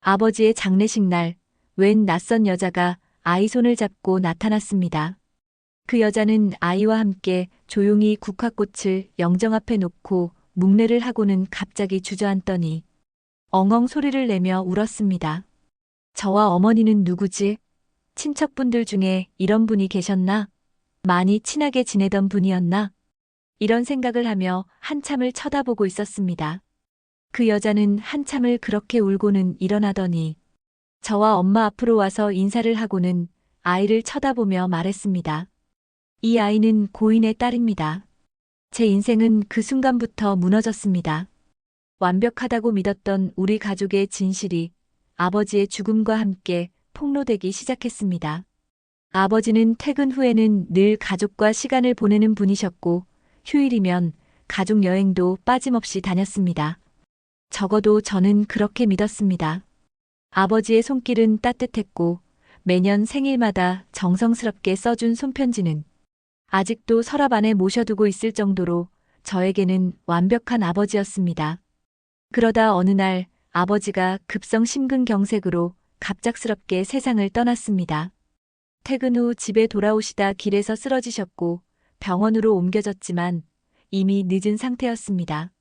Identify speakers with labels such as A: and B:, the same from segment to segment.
A: 아버지의 장례식 날, 웬 낯선 여자가 아이 손을 잡고 나타났습니다. 그 여자는 아이와 함께 조용히 국화꽃을 영정 앞에 놓고 묵례를 하고는 갑자기 주저앉더니 엉엉 소리를 내며 울었습니다. 저와 어머니는 누구지? 친척분들 중에 이런 분이 계셨나? 많이 친하게 지내던 분이었나? 이런 생각을 하며 한참을 쳐다보고 있었습니다. 그 여자는 한참을 그렇게 울고는 일어나더니 저와 엄마 앞으로 와서 인사를 하고는 아이를 쳐다보며 말했습니다. 이 아이는 고인의 딸입니다. 제 인생은 그 순간부터 무너졌습니다. 완벽하다고 믿었던 우리 가족의 진실이 아버지의 죽음과 함께 폭로되기 시작했습니다. 아버지는 퇴근 후에는 늘 가족과 시간을 보내는 분이셨고 휴일이면 가족 여행도 빠짐없이 다녔습니다. 적어도 저는 그렇게 믿었습니다. 아버지의 손길은 따뜻했고 매년 생일마다 정성스럽게 써준 손편지는 아직도 서랍 안에 모셔두고 있을 정도로 저에게는 완벽한 아버지였습니다. 그러다 어느 날 아버지가 급성 심근경색으로 갑작스럽게 세상을 떠났습니다. 퇴근 후 집에 돌아오시다 길에서 쓰러지셨고 병원으로 옮겨졌지만 이미 늦은 상태였습니다.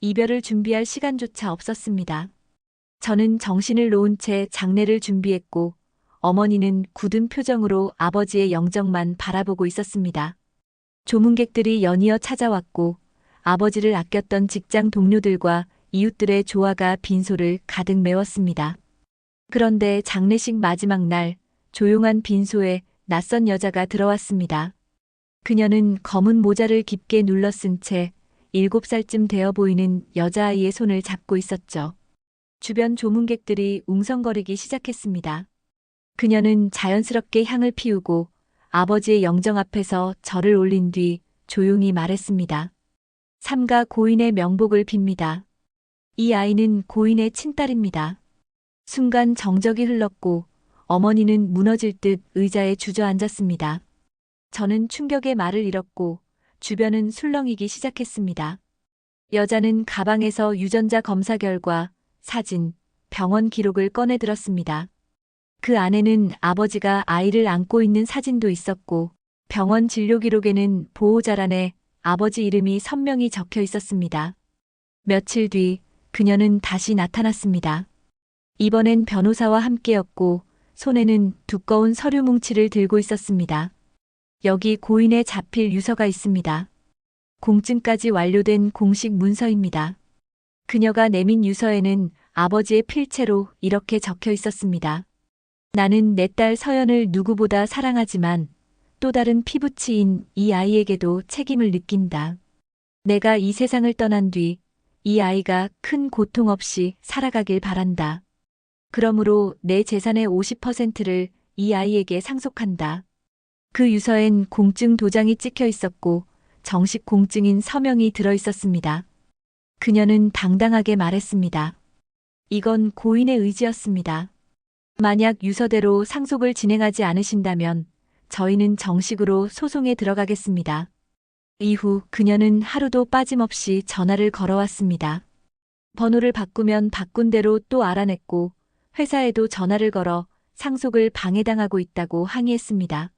A: 이별을 준비할 시간조차 없었습니다. 저는 정신을 놓은 채 장례를 준비했고 어머니는 굳은 표정으로 아버지의 영정만 바라보고 있었습니다. 조문객들이 연이어 찾아왔고 아버지를 아꼈던 직장 동료들과 이웃들의 조화가 빈소를 가득 메웠습니다. 그런데 장례식 마지막 날 조용한 빈소에 낯선 여자가 들어왔습니다. 그녀는 검은 모자를 깊게 눌러 쓴 채 7살쯤 되어 보이는 여자아이의 손을 잡고 있었죠. 주변 조문객들이 웅성거리기 시작했습니다. 그녀는 자연스럽게 향을 피우고 아버지의 영정 앞에서 절을 올린 뒤 조용히 말했습니다. 삼가 고인의 명복을 빕니다. 이 아이는 고인의 친딸입니다. 순간 정적이 흘렀고 어머니는 무너질 듯 의자에 주저앉았습니다. 저는 충격의 말을 잃었고 주변은 술렁이기 시작했습니다. 여자는 가방에서 유전자 검사 결과, 사진, 병원 기록을 꺼내 들었습니다. 그 안에는 아버지가 아이를 안고 있는 사진도 있었고 병원 진료 기록에는 보호자란에 아버지 이름이 선명히 적혀 있었습니다. 며칠 뒤 그녀는 다시 나타났습니다. 이번엔 변호사와 함께였고 손에는 두꺼운 서류 뭉치를 들고 있었습니다. 여기 고인의 자필 유서가 있습니다. 공증까지 완료된 공식 문서입니다. 그녀가 내민 유서에는 아버지의 필체로 이렇게 적혀 있었습니다. 나는 내 딸 서연을 누구보다 사랑하지만 또 다른 피부치인 이 아이에게도 책임을 느낀다. 내가 이 세상을 떠난 뒤 이 아이가 큰 고통 없이 살아가길 바란다. 그러므로 내 재산의 50%를 이 아이에게 상속한다. 그 유서엔 공증 도장이 찍혀 있었고 정식 공증인 서명이 들어 있었습니다. 그녀는 당당하게 말했습니다. 이건 고인의 의지였습니다. 만약 유서대로 상속을 진행하지 않으신다면 저희는 정식으로 소송에 들어가겠습니다. 이후 그녀는 하루도 빠짐없이 전화를 걸어왔습니다. 번호를 바꾸면 바꾼 대로 또 알아냈고 회사에도 전화를 걸어 상속을 방해당하고 있다고 항의했습니다.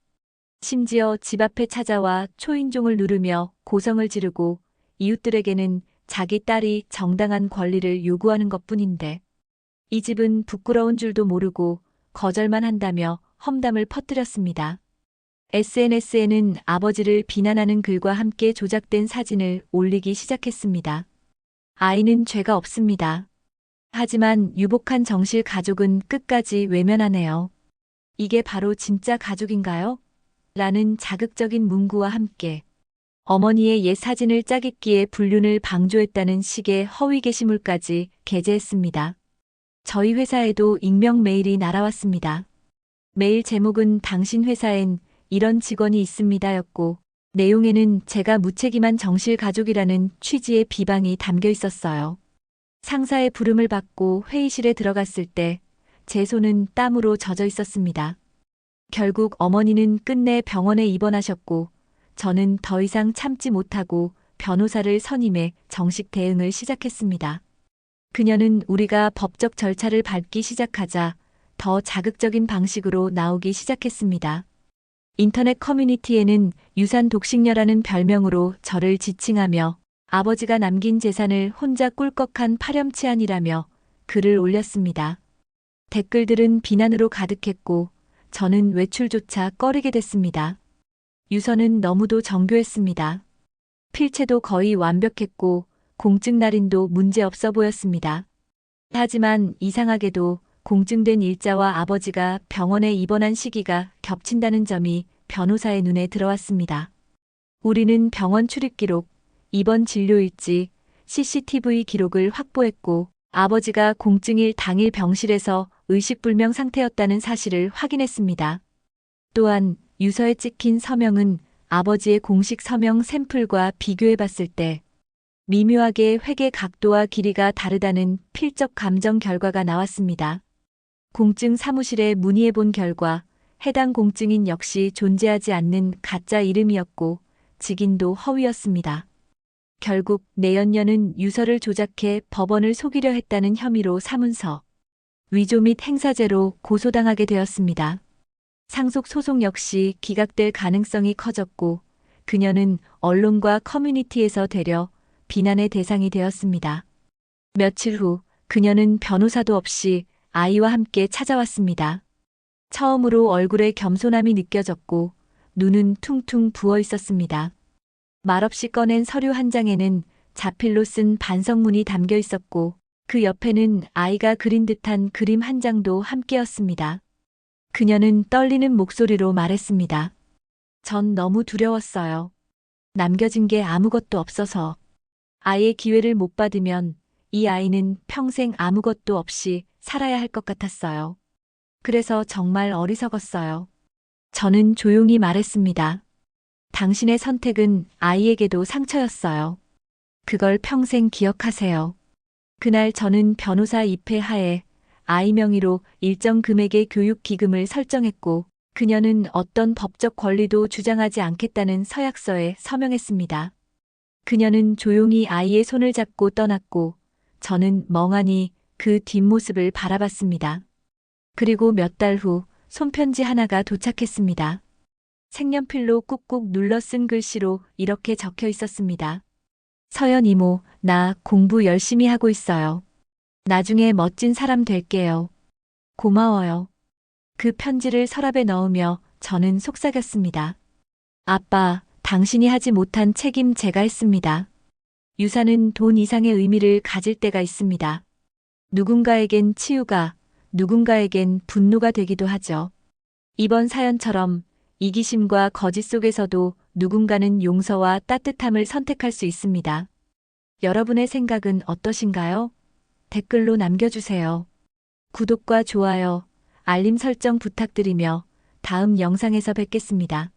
A: 심지어 집 앞에 찾아와 초인종을 누르며 고성을 지르고 이웃들에게는 자기 딸이 정당한 권리를 요구하는 것뿐인데 이 집은 부끄러운 줄도 모르고 거절만 한다며 험담을 퍼뜨렸습니다. SNS에는 아버지를 비난하는 글과 함께 조작된 사진을 올리기 시작했습니다. 아이는 죄가 없습니다. 하지만 유복한 정실 가족은 끝까지 외면하네요. 이게 바로 진짜 가족인가요? 라는 자극적인 문구와 함께 어머니의 옛 사진을 짜깁기에 불륜을 방조했다는 식의 허위 게시물까지 게재했습니다. 저희 회사에도 익명 메일이 날아왔습니다. 메일 제목은 당신 회사엔 이런 직원이 있습니다였고 내용에는 제가 무책임한 정실 가족이라는 취지의 비방이 담겨 있었어요. 상사의 부름을 받고 회의실에 들어갔을 때 제 손은 땀으로 젖어 있었습니다. 결국 어머니는 끝내 병원에 입원하셨고 저는 더 이상 참지 못하고 변호사를 선임해 정식 대응을 시작했습니다. 그녀는 우리가 법적 절차를 밟기 시작하자 더 자극적인 방식으로 나오기 시작했습니다. 인터넷 커뮤니티에는 유산 독식녀라는 별명으로 저를 지칭하며 아버지가 남긴 재산을 혼자 꿀꺽한 파렴치한이라며 글을 올렸습니다. 댓글들은 비난으로 가득했고 저는 외출조차 꺼리게 됐습니다. 유서는 너무도 정교했습니다. 필체도 거의 완벽했고 공증 날인도 문제없어 보였습니다. 하지만 이상하게도 공증된 일자와 아버지가 병원에 입원한 시기가 겹친다는 점이 변호사의 눈에 들어왔습니다. 우리는 병원 출입 기록, 입원 진료 일지, CCTV 기록을 확보했고 아버지가 공증일 당일 병실에서 의식불명 상태였다는 사실을 확인했습니다. 또한 유서에 찍힌 서명은 아버지의 공식 서명 샘플과 비교해 봤을 때 미묘하게 회계 각도와 길이가 다르다는 필적 감정 결과가 나왔습니다. 공증 사무실에 문의해 본 결과 해당 공증인 역시 존재하지 않는 가짜 이름이었고 직인도 허위였습니다. 결국 내연녀는 유서를 조작해 법원을 속이려 했다는 혐의로 사문서, 위조 및 행사죄로 고소당하게 되었습니다. 상속 소송 역시 기각될 가능성이 커졌고 그녀는 언론과 커뮤니티에서 되려 비난의 대상이 되었습니다. 며칠 후 그녀는 변호사도 없이 아이와 함께 찾아왔습니다. 처음으로 얼굴에 겸손함이 느껴졌고 눈은 퉁퉁 부어 있었습니다. 말없이 꺼낸 서류 한 장에는 자필로 쓴 반성문이 담겨 있었고 그 옆에는 아이가 그린 듯한 그림 한 장도 함께였습니다. 그녀는 떨리는 목소리로 말했습니다. 전 너무 두려웠어요. 남겨진 게 아무것도 없어서. 아이의 기회를 못 받으면 이 아이는 평생 아무것도 없이 살아야 할 것 같았어요. 그래서 정말 어리석었어요. 저는 조용히 말했습니다. 당신의 선택은 아이에게도 상처였어요. 그걸 평생 기억하세요. 그날 저는 변호사 입회 하에 아이 명의로 일정 금액의 교육 기금을 설정했고 그녀는 어떤 법적 권리도 주장하지 않겠다는 서약서에 서명했습니다. 그녀는 조용히 아이의 손을 잡고 떠났고 저는 멍하니 그 뒷모습을 바라봤습니다. 그리고 몇 달 후 손편지 하나가 도착했습니다. 색연필로 꾹꾹 눌러 쓴 글씨로 이렇게 적혀 있었습니다. 서연 이모, 나 공부 열심히 하고 있어요. 나중에 멋진 사람 될게요. 고마워요. 그 편지를 서랍에 넣으며 저는 속삭였습니다. 아빠, 당신이 하지 못한 책임 제가 했습니다. 유산은 돈 이상의 의미를 가질 때가 있습니다. 누군가에겐 치유가, 누군가에겐 분노가 되기도 하죠. 이번 사연처럼 이기심과 거짓 속에서도 누군가는 용서와 따뜻함을 선택할 수 있습니다. 여러분의 생각은 어떠신가요? 댓글로 남겨주세요. 구독과 좋아요, 알림 설정 부탁드리며 다음 영상에서 뵙겠습니다.